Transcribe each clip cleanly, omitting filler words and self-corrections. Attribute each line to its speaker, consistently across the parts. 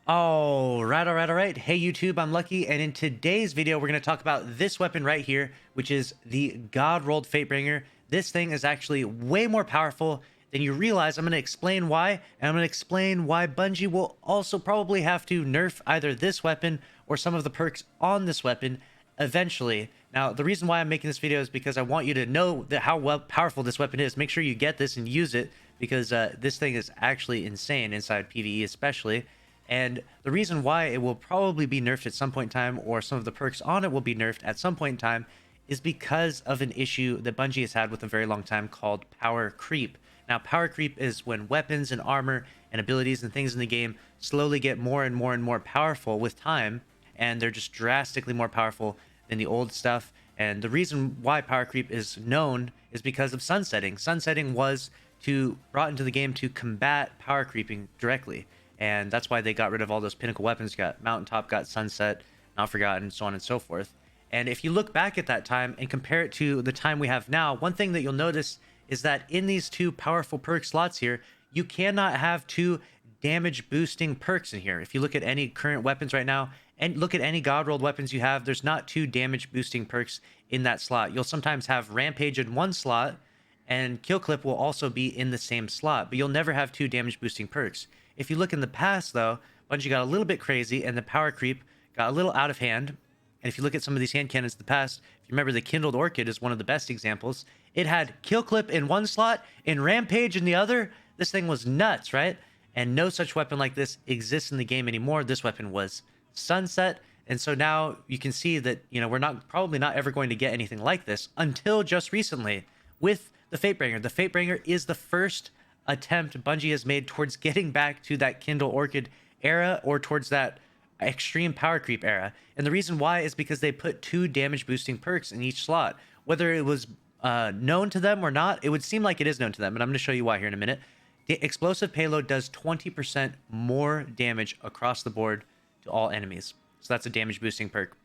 Speaker 1: All right. Hey YouTube, I'm Lucky, and in today's video, we're going to talk about this weapon right here, which is the God Rolled FateBringer. This thing is actually way more powerful than you realize. I'm going to explain why, and I'm going to explain why Bungie will also probably have to nerf either this weapon or some of the perks on this weapon eventually. Now, the reason why I'm making this video is because I want you to know that how powerful this weapon is. Make sure you get this and use it, because this thing is actually insane inside PvE especially. And the reason why it will probably be nerfed at some point in time, or some of the perks on it will be nerfed at some point in time, is because of an issue that Bungie has had with a very long time called power creep. Now, power creep is when weapons and armor and abilities and things in the game slowly get more and more and more powerful with time, and they're just drastically more powerful than the old stuff. And the reason why power creep is known is because of sunsetting. Sunsetting was brought into the game to combat power creeping directly. And that's why they got rid of all those pinnacle weapons. You got Mountaintop, got Sunset, Not Forgotten, so on and so forth. And if you look back at that time and compare it to the time we have now, one thing that you'll notice is that in these two powerful perk slots here, you cannot have two damage boosting perks in here. If you look at any current weapons right now and look at any God rolled weapons you have, there's not two damage boosting perks in that slot. You'll sometimes have Rampage in one slot, and Kill Clip will also be in the same slot, but you'll never have two damage boosting perks. If you look in the past, though, Bungie got a little bit crazy and the power creep got a little out of hand. And if you look at some of these hand cannons in the past, if you remember, the Kindled Orchid is one of the best examples. It had Kill Clip in one slot and Rampage in the other. This thing was nuts, right? And no such weapon like this exists in the game anymore. This weapon was sunset. And so now you can see that, we're probably not ever going to get anything like this until just recently with the FateBringer. The FateBringer is the first attempt Bungie has made towards getting back to that Kindle Orchid era, or towards that extreme power creep era. And the reason why is because they put two damage boosting perks in each slot. Whether it was known to them or not, it would seem like it is known to them, and I'm going to show you why here in a minute. The explosive payload does 20% more damage across the board to all enemies, so that's a damage boosting perk.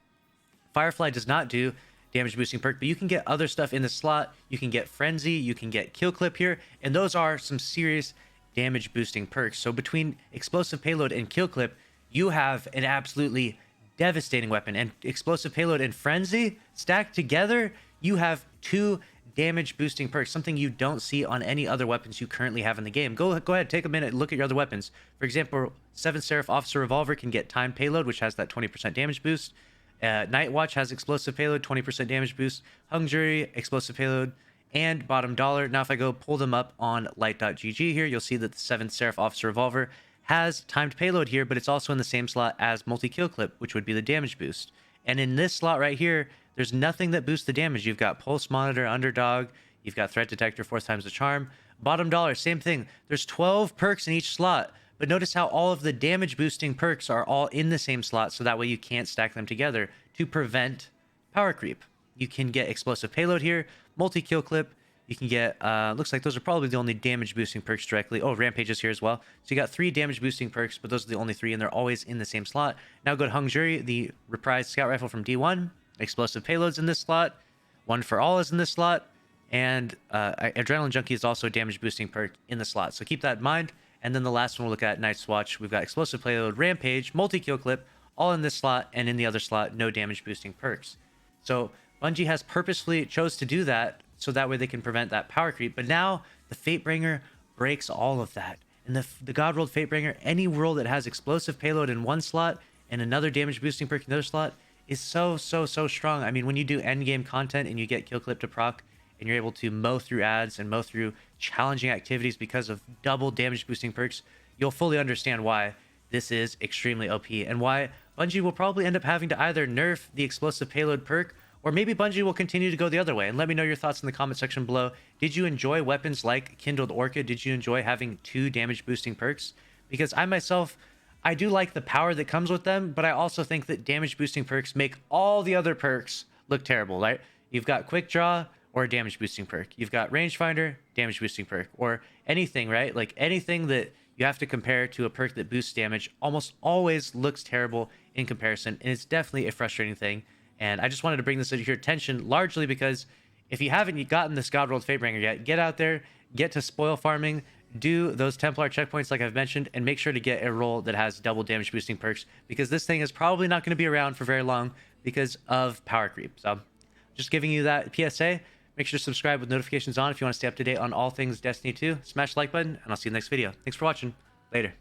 Speaker 1: Firefly does not do damage boosting perk, but you can get other stuff in the slot. You can get Frenzy, you can get Kill Clip here, and those are some serious damage boosting perks. So between explosive payload and Kill Clip, you have an absolutely devastating weapon. And explosive payload and Frenzy stacked together, you have two damage boosting perks, something you don't see on any other weapons you currently have in the game. Go ahead, take a minute and look at your other weapons. For example, 7 Seraph Officer Revolver can get Time Payload, which has that 20% damage boost. Night Watch has explosive payload, 20% damage boost. Hung Jury, explosive payload, and Bottom Dollar. Now, if I go pull them up on light.gg here, you'll see that the 7th Seraph Officer Revolver has timed payload here, but it's also in the same slot as multi-kill clip, which would be the damage boost. And in this slot right here, there's nothing that boosts the damage. You've got Pulse Monitor, Underdog, you've got Threat Detector, 4 times the charm. Bottom Dollar, same thing. There's 12 perks in each slot. But notice how all of the damage boosting perks are all in the same slot, so that way you can't stack them together to prevent power creep. You can get explosive payload here, multi-kill clip. You can get, looks like those are probably the only damage boosting perks directly. Oh, Rampage is here as well. So you got 3 damage boosting perks, but those are the only 3, and they're always in the same slot. Now go to Hung Jury, the reprised scout rifle from D1. Explosive payloads in this slot. One for All is in this slot. And Adrenaline Junkie is also a damage boosting perk in the slot. So keep that in mind. And then the last one we'll look at, Night's Watch. We've got explosive payload, Rampage, multi-kill clip, all in this slot, and in the other slot, no damage boosting perks. So Bungie has purposefully chose to do that, so that way they can prevent that power creep. But now the FateBringer breaks all of that. And the God-rolled FateBringer, any world that has explosive payload in one slot and another damage boosting perk in the other slot, is so strong. I mean, when you do endgame content and you get kill clip to proc, and you're able to mow through ads and mow through challenging activities because of double damage boosting perks, you'll fully understand why this is extremely OP, and why Bungie will probably end up having to either nerf the explosive payload perk, or maybe Bungie will continue to go the other way. And let me know your thoughts in the comment section below. Did you enjoy weapons like Kindled Orchid? Did you enjoy having 2 damage boosting perks? Because I myself, I do like the power that comes with them, but I also think that damage boosting perks make all the other perks look terrible, right? You've got Quick Draw, or a damage boosting perk. You've got Rangefinder, damage boosting perk, or anything, right? Like anything that you have to compare to a perk that boosts damage almost always looks terrible in comparison, and it's definitely a frustrating thing. And I just wanted to bring this to your attention, largely because if you haven't gotten this God Rolled FateBringer yet, get out there, get to spoil farming, do those Templar checkpoints like I've mentioned, and make sure to get a roll that has double damage boosting perks, because this thing is probably not going to be around for very long because of power creep. So just giving you that PSA. Make sure to subscribe with notifications on if you want to stay up to date on all things Destiny 2. Smash the like button, and I'll see you in the next video. Thanks for watching. Later.